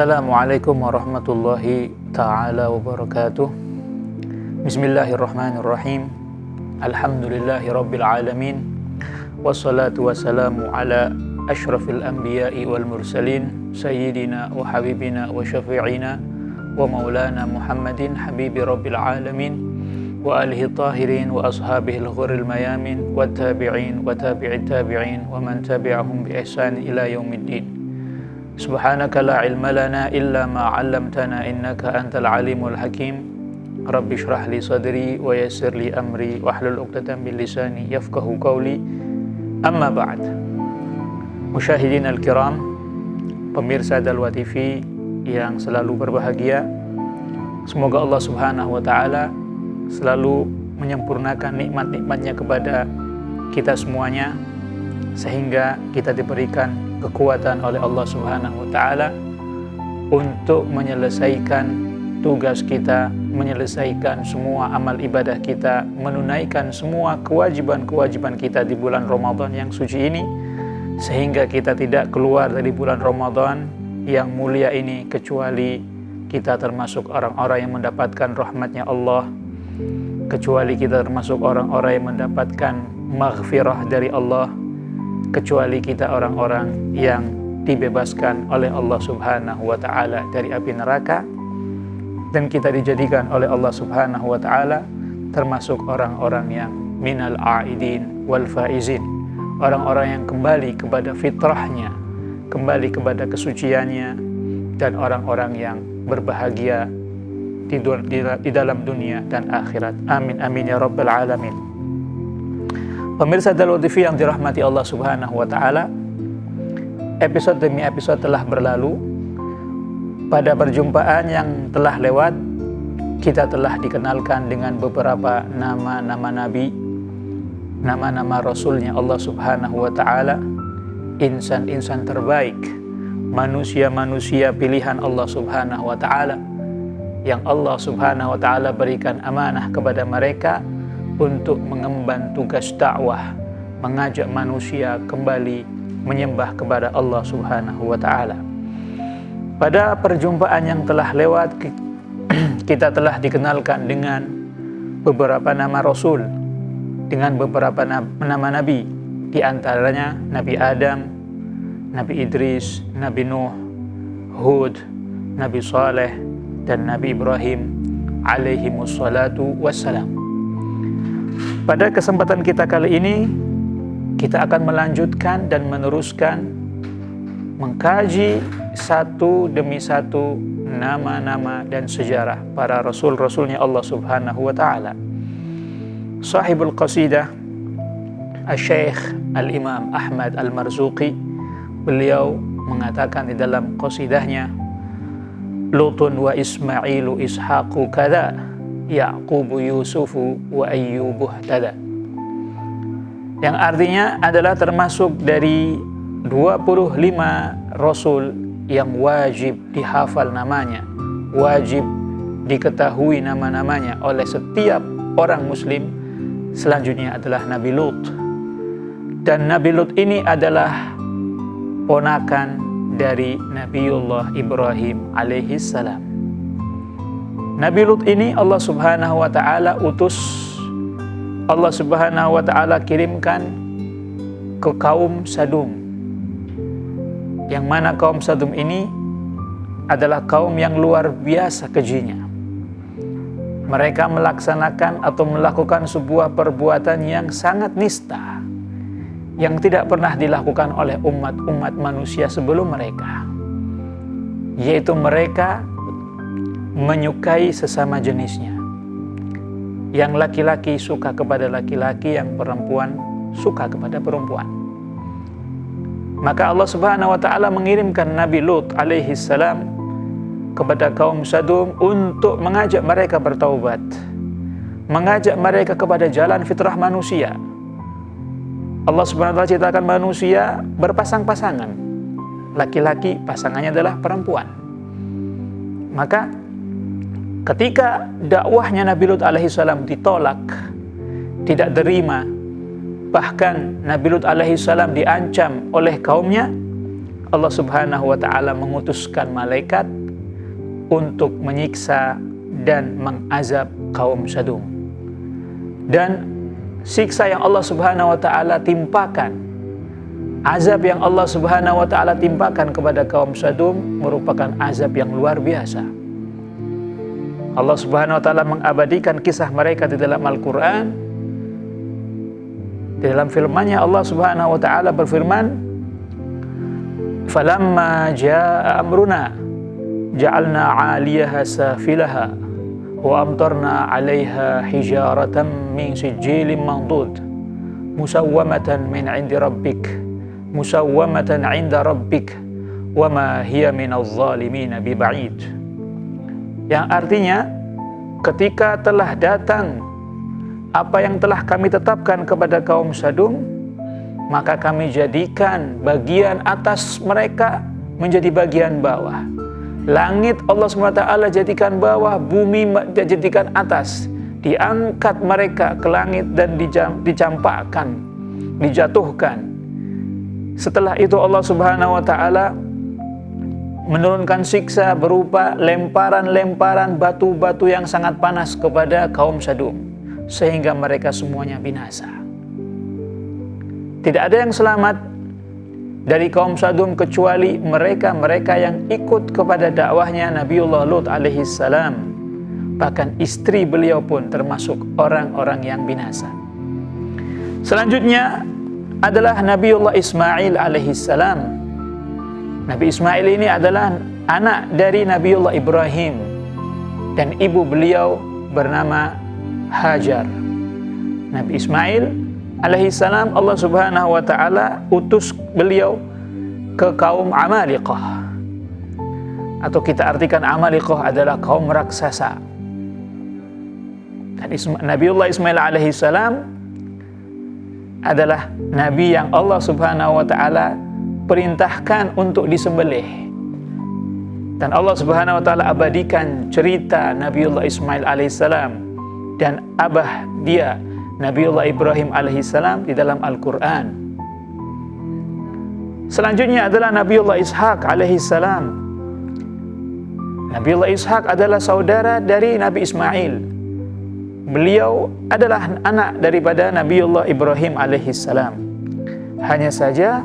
Assalamualaikum warahmatullahi ta'ala wabarakatuh. Bismillahirrahmanirrahim. Alhamdulillahi rabbil alamin. Wassalatu wassalamu ala ashrafil anbiya'i wal mursalin Sayyidina wa habibina wa syafi'ina wa maulana Muhammadin habibi rabbil alamin wa alihi tahirin wa ashabihil ghuril mayamin wa tabi'in wa tabi'it tabi'in wa man tabi'ahum bi ihsan ila yaumiddin. Subhanaka la ilma lana illa ma 'allamtana innaka antal alimul hakim. Rabbi shrah li sadri wa yassir li amri wahlul 'uqdatam min lisani yafqahu qawli. Amma ba'd. Musyahidin al-kiram, pemirsa Dalwa TV yang selalu berbahagia, semoga Allah Subhanahu wa taala selalu menyempurnakan nikmat-nikmatnya kepada kita semuanya, sehingga kita diberikan kekuatan oleh Allah Subhanahu wa taala untuk menyelesaikan tugas kita, menyelesaikan semua amal ibadah kita, menunaikan semua kewajiban-kewajiban kita di bulan Ramadan yang suci ini, sehingga kita tidak keluar dari bulan Ramadan yang mulia ini kecuali kita termasuk orang-orang yang mendapatkan rahmatnya Allah, kecuali kita termasuk orang-orang yang mendapatkan maghfirah dari Allah, kecuali kita orang-orang yang dibebaskan oleh Allah Subhanahu wa ta'ala dari api neraka, dan kita dijadikan oleh Allah Subhanahu wa ta'ala termasuk orang-orang yang minal a'idin wal faizin, orang-orang yang kembali kepada fitrahnya, kembali kepada kesuciannya, dan orang-orang yang berbahagia di dalam dunia dan akhirat. Amin amin ya rabbal alamin. Pemirsa Dalwa TV yang dirahmati Allah Subhanahu wa taala, episode demi episode telah berlalu. Pada perjumpaan yang telah lewat, kita telah dikenalkan dengan beberapa nama-nama nabi, nama-nama rasulnya Allah Subhanahu wa taala, insan-insan terbaik, manusia-manusia pilihan Allah Subhanahu wa taala, yang Allah Subhanahu wa taala berikan amanah kepada mereka untuk mengemban tugas dakwah, mengajak manusia kembali menyembah kepada Allah Subhanahu wa taala. Pada perjumpaan yang telah lewat, kita telah dikenalkan dengan beberapa nama rasul, dengan beberapa nama nabi, di antaranya Nabi Adam, Nabi Idris, Nabi Nuh, Hud, Nabi Saleh, dan Nabi Ibrahim alaihimus salatu wassalam. Pada kesempatan kita kali ini, kita akan melanjutkan dan meneruskan mengkaji satu demi satu nama-nama dan sejarah para rasul-rasulnya Allah Subhanahu wa taala. Sahibul qasidah Asy-Syaikh Al-Imam Ahmad Al-Marzuqi, beliau mengatakan di dalam qasidahnya, Lutun wa Ismailu Ishaqu kada, Yaqubu Yusufu wa Ayyubuh tada. Yang artinya adalah termasuk dari 25 rasul yang wajib dihafal namanya, wajib diketahui nama-namanya oleh setiap orang muslim. Selanjutnya adalah Nabi Lut. Dan Nabi Lut ini adalah ponakan dari Nabiullah Ibrahim alaihissalam. Nabi Lut ini Allah Subhanahu wa taala utus, Allah Subhanahu wa taala kirimkan ke kaum Sadum, yang mana kaum Sadum ini adalah kaum yang luar biasa kejinya. Mereka melaksanakan atau melakukan sebuah perbuatan yang sangat nista, yang tidak pernah dilakukan oleh umat-umat manusia sebelum mereka, yaitu mereka menyukai sesama jenisnya. Yang laki-laki suka kepada laki-laki, yang perempuan suka kepada perempuan. Maka Allah Subhanahu wa taala mengirimkan Nabi Lut alaihi salam kepada kaum Sadum untuk mengajak mereka bertaubat, mengajak mereka kepada jalan fitrah manusia. Allah Subhanahu wa taala ciptakan manusia berpasang-pasangan, laki-laki pasangannya adalah perempuan. Maka ketika dakwahnya Nabi Lut alaihissalam ditolak, tidak terima, bahkan Nabi Lut alaihissalam diancam oleh kaumnya, Allah Subhanahu wa ta'ala mengutuskan malaikat untuk menyiksa dan mengazab kaum Sadum. Dan siksa yang Allah Subhanahu wa ta'ala timpakan, azab yang Allah Subhanahu wa ta'ala timpakan kepada kaum Sadum merupakan azab yang luar biasa. Allah Subhanahu wa ta'ala mengabadikan kisah mereka di dalam Al-Quran. Di dalam firman-Nya Allah Subhanahu wa ta'ala berfirman, "Falamma jaa amruna ja'alna 'aliyaha safilaha wa amtarna 'alaiha hijaratan min sijilin mandud musawwamatan min 'indi rabbik musawwamatan 'inda rabbik wa ma hiya minadh dhalimin biba'id." Yang artinya, ketika telah datang apa yang telah kami tetapkan kepada kaum Sadum, maka kami jadikan bagian atas mereka menjadi bagian bawah. Langit Allah SWT jadikan bawah, bumi jadikan atas. Diangkat mereka ke langit dan dicampakkan, dijatuhkan. Setelah itu Allah Subhanahu wa ta'ala menurunkan siksa berupa lemparan-lemparan batu-batu yang sangat panas kepada kaum Sadum, sehingga mereka semuanya binasa. Tidak ada yang selamat dari kaum Sadum kecuali mereka-mereka yang ikut kepada dakwahnya Nabiullah Lut alaihi salam. Bahkan istri beliau pun termasuk orang-orang yang binasa. Selanjutnya adalah Nabiullah Ismail alaihi salam. Nabi Ismail ini adalah anak dari Nabiullah Ibrahim dan ibu beliau bernama Hajar. Nabi Ismail alaihi salam, Allah Subhanahu wa ta'ala utus beliau ke kaum Amaliqah, atau kita artikan Amaliqah adalah kaum raksasa. Dan Nabiullah Ismail alaihi salam adalah nabi yang Allah Subhanahu wa ta'ala perintahkan untuk disembelih. Dan Allah Subhanahu wa ta'ala abadikan cerita Nabiullah Ismail alaihi salam dan abah dia Nabiullah Ibrahim alaihissalam di dalam Al-Quran. Selanjutnya adalah Nabiullah Ishaq alaihissalam. Nabiullah Ishaq adalah saudara dari Nabi Ismail. Beliau adalah anak daripada Nabiullah Ibrahim alaihissalam. Hanya saja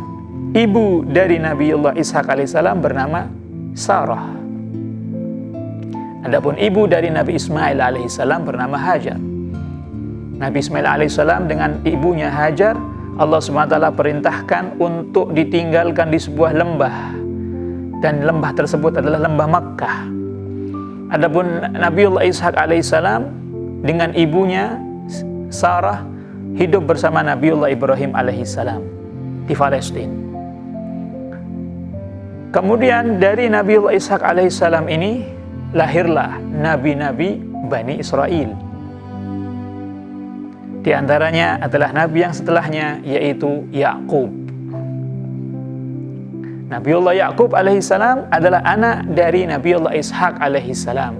ibu dari Nabiullah Ishaq alaihissalam bernama Sarah. Adapun ibu dari Nabi Ismail alaihissalam bernama Hajar. Nabi Ismail alaihissalam dengan ibunya Hajar, Allah SWT perintahkan untuk ditinggalkan di sebuah lembah, dan lembah tersebut adalah lembah Makkah. Adapun Nabiullah Ishaq alaihissalam dengan ibunya Sarah hidup bersama Nabiullah Ibrahim alaihissalam di Palestina. Kemudian dari Nabiullah Ishaq alaihissalam ini lahirlah nabi-nabi Bani Israel. Di antaranya adalah nabi yang setelahnya, yaitu Yakub. Nabiullah Yakub alaihissalam adalah anak dari Nabiullah Ishaq alaihissalam.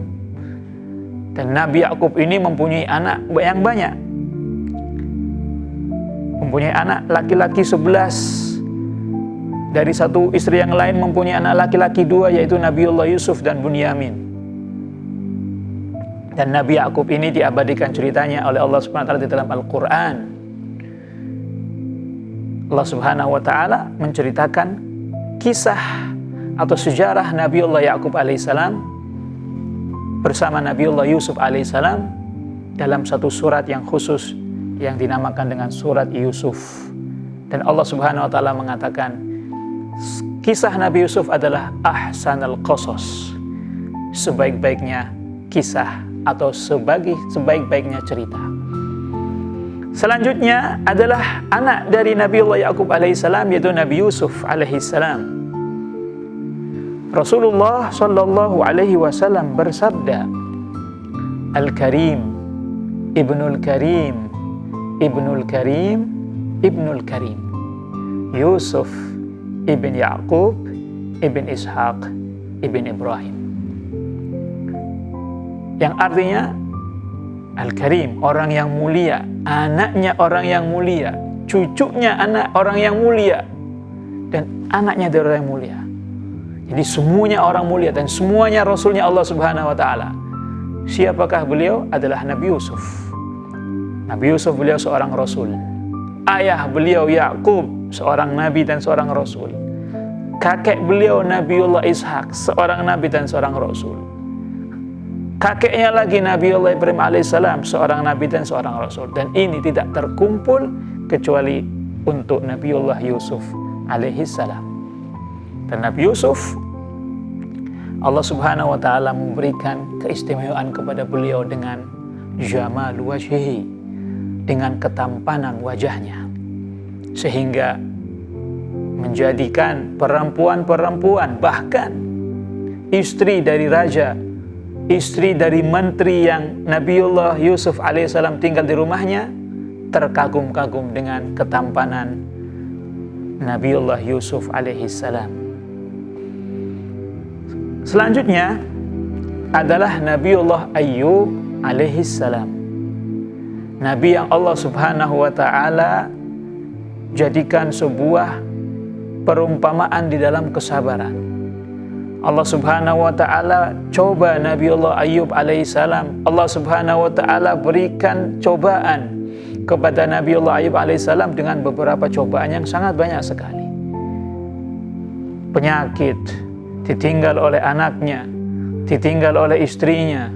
Dan Nabi Yakub ini mempunyai anak yang banyak. Mempunyai anak laki-laki 11. Dari satu istri yang lain mempunyai anak laki-laki 2, yaitu Nabiullah Yusuf dan Bunyamin. Dan Nabi Yakub ini diabadikan ceritanya oleh Allah Subhanahu wa ta'ala di dalam Al-Quran. Allah Subhanahu wa ta'ala menceritakan kisah atau sejarah Nabiullah Yakub alaihissalam bersama Nabiullah Yusuf alaihissalam dalam satu surat yang khusus yang dinamakan dengan surat Yusuf. Dan Allah Subhanahu wa ta'ala mengatakan kisah Nabi Yusuf adalah ahsanul qasas, sebaik-baiknya kisah atau sebaik-baiknya cerita. Selanjutnya adalah anak dari Nabiullah Yakub alaihissalam, yaitu Nabi Yusuf alaihissalam. Rasulullah sallallahu alaihi wasallam bersabda, Al-Karim, Ibnul Karim, Ibnul Karim, Ibnul Karim, Yusuf ibn Yaqub ibn Ishaq ibn Ibrahim. Yang artinya Al-Karim, orang yang mulia, anaknya orang yang mulia, cucunya anak orang yang mulia. Dan anaknya dari orang yang mulia. Jadi semuanya orang mulia dan semuanya rasulnya Allah Subhanahu wa taala. Siapakah beliau? Adalah Nabi Yusuf. Nabi Yusuf beliau seorang rasul. Ayah beliau Yakub seorang nabi dan seorang rasul. Kakek beliau Nabiullah Ishak seorang nabi dan seorang rasul. Kakeknya lagi Nabiullah Ibrahim alaihissalam seorang nabi dan seorang rasul. Dan ini tidak terkumpul kecuali untuk Nabiullah Yusuf alaihissalam. Dan Nabi Yusuf, Allah Subhanahu wa taala memberikan keistimewaan kepada beliau dengan jamal wajhihi, dengan ketampanan wajahnya, sehingga menjadikan perempuan-perempuan, bahkan istri dari raja, istri dari menteri yang Nabiullah Yusuf alaihissalam tinggal di rumahnya, terkagum-kagum dengan ketampanan Nabiullah Yusuf alaihissalam. Selanjutnya adalah Nabiullah Ayyub alaihissalam. Nabi yang Allah Subhanahu wa taala jadikan sebuah perumpamaan di dalam kesabaran. Allah Subhanahu wa taala coba Nabiullah Ayyub alaihissalam. Allah Subhanahu wa taala berikan cobaan kepada Nabiullah Ayyub alaihissalam dengan beberapa cobaan yang sangat banyak sekali. Penyakit, ditinggal oleh anaknya, ditinggal oleh istrinya,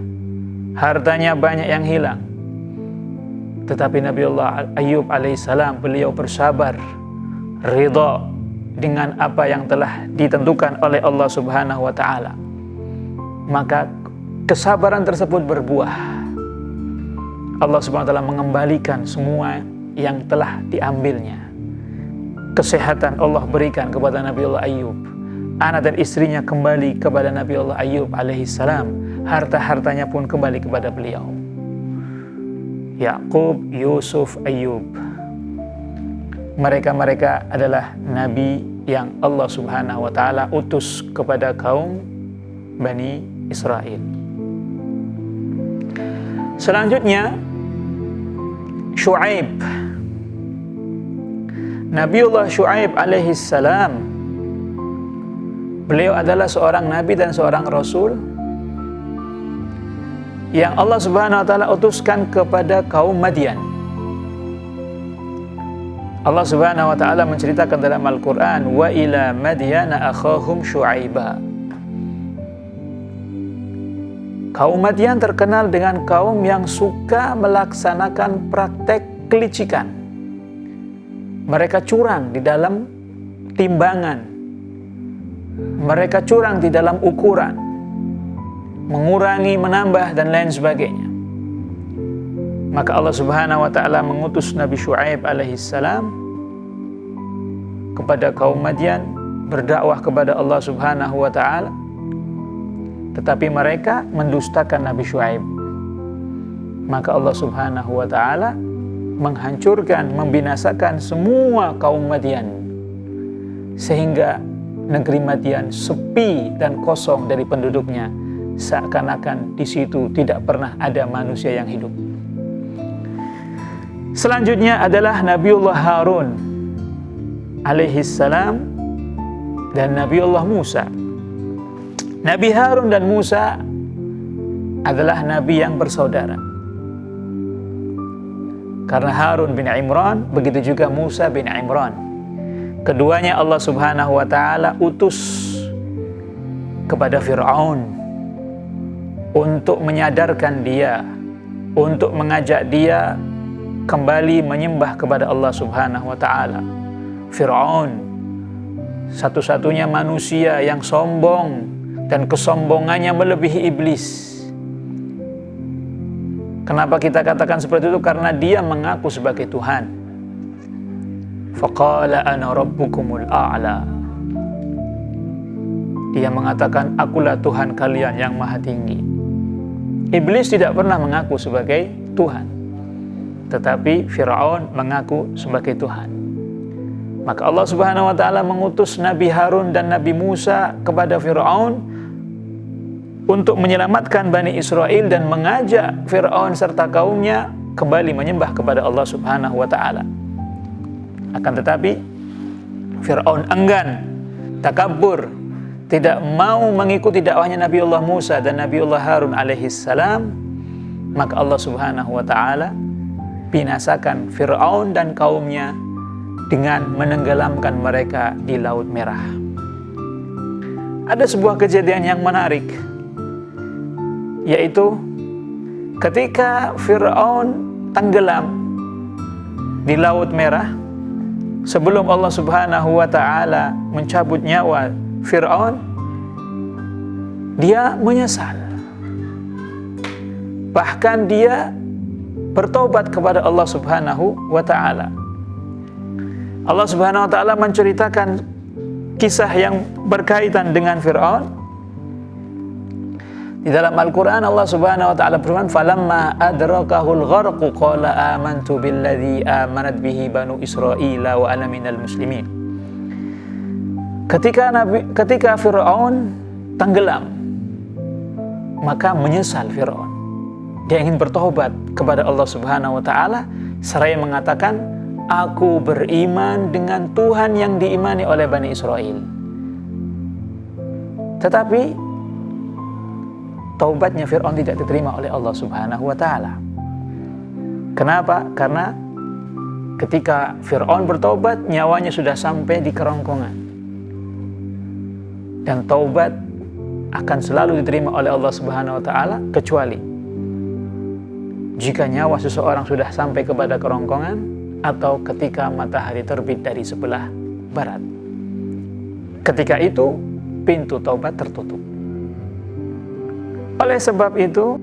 hartanya banyak yang hilang. Tetapi Nabiullah Ayyub alaihissalam beliau bersabar, ridha dengan apa yang telah ditentukan oleh Allah Subhanahu wa taala. Maka kesabaran tersebut berbuah. Allah Subhanahu wa taala mengembalikan semua yang telah diambilnya. Kesehatan Allah berikan kepada Nabiullah Ayyub. Anak dan istrinya kembali kepada Nabiullah Ayyub alaihissalam. Harta-hartanya pun kembali kepada beliau. Yakub, Yusuf, Ayyub. Mereka adalah nabi yang Allah Subhanahu wa taala utus kepada kaum Bani Israel. Selanjutnya Syuaib. Nabiullah Syuaib alaihissalam, beliau adalah seorang nabi dan seorang rasul yang Allah Subhanahu wa taala utuskan kepada kaum Madian. Allah Subhanahu wa taala menceritakan dalam Al-Qur'an, wa ila madyana akhahum Syuaiba. Kaum Madian terkenal dengan kaum yang suka melaksanakan praktek kelicikan. Mereka curang di dalam timbangan. Mereka curang di dalam ukuran, mengurangi, menambah, dan lain sebagainya. Maka Allah Subhanahu wa taala mengutus Nabi Syuaib alaihissalam kepada kaum Madian berdakwah kepada Allah Subhanahu wa taala, tetapi mereka mendustakan Nabi Syuaib. Maka Allah Subhanahu wa taala menghancurkan, membinasakan semua kaum Madian, sehingga negeri Madian sepi dan kosong dari penduduknya, seakan-akan di situ tidak pernah ada manusia yang hidup. Selanjutnya adalah Nabiullah Harun alaihissalam dan Nabiullah Musa. Nabi Harun dan Musa adalah nabi yang bersaudara. Karena Harun bin Imran, begitu juga Musa bin Imran. Keduanya Allah Subhanahu wa taala utus kepada Fir'aun untuk menyadarkan dia, untuk mengajak dia kembali menyembah kepada Allah Subhanahu wa taala. Fir'aun, satu-satunya manusia yang sombong dan kesombongannya melebihi iblis. Kenapa kita katakan seperti itu? Karena dia mengaku sebagai Tuhan. Faqala ana rabbukumul a'la. Dia mengatakan, akulah Tuhan kalian yang maha tinggi. Iblis tidak pernah mengaku sebagai Tuhan, tetapi Fir'aun mengaku sebagai Tuhan. Maka Allah Subhanahu wa taala mengutus Nabi Harun dan Nabi Musa kepada Fir'aun untuk menyelamatkan Bani Israel dan mengajak Fir'aun serta kaumnya kembali menyembah kepada Allah Subhanahu wa taala. Akan tetapi Fir'aun enggan takabur, tidak mau mengikuti dakwahnya Nabiullah Musa dan Nabiullah Harun alaihissalam, maka Allah Subhanahu wa taala binasakan Fir'aun dan kaumnya dengan menenggelamkan mereka di Laut Merah. Ada sebuah kejadian yang menarik, yaitu ketika Fir'aun tenggelam di Laut Merah, sebelum Allah Subhanahu wa taala mencabut nyawa Fir'aun, dia menyesal. Bahkan dia bertobat kepada Allah Subhanahu wa taala. Allah Subhanahu wa taala menceritakan kisah yang berkaitan dengan Fir'aun. Di dalam Al-Quran Allah Subhanahu wa ta'ala berfirman, "Falamma adrakahul gharqu qala amantu billadzi amanat bihi banu Israila wa ana minal muslimin." Ketika Fir'aun tenggelam, maka menyesal Fir'aun. Dia ingin bertobat kepada Allah Subhanahu wa ta'ala seraya mengatakan, "Aku beriman dengan Tuhan yang diimani oleh Bani Israel." Tetapi taubatnya Fir'aun tidak diterima oleh Allah Subhanahu wa ta'ala. Kenapa? Karena ketika Fir'aun bertobat, nyawanya sudah sampai di kerongkongan. Dan taubat akan selalu diterima oleh Allah Subhanahu wa ta'ala, kecuali jika nyawa seseorang sudah sampai kepada kerongkongan atau ketika matahari terbit dari sebelah barat. Ketika itu pintu taubat tertutup. Oleh sebab itu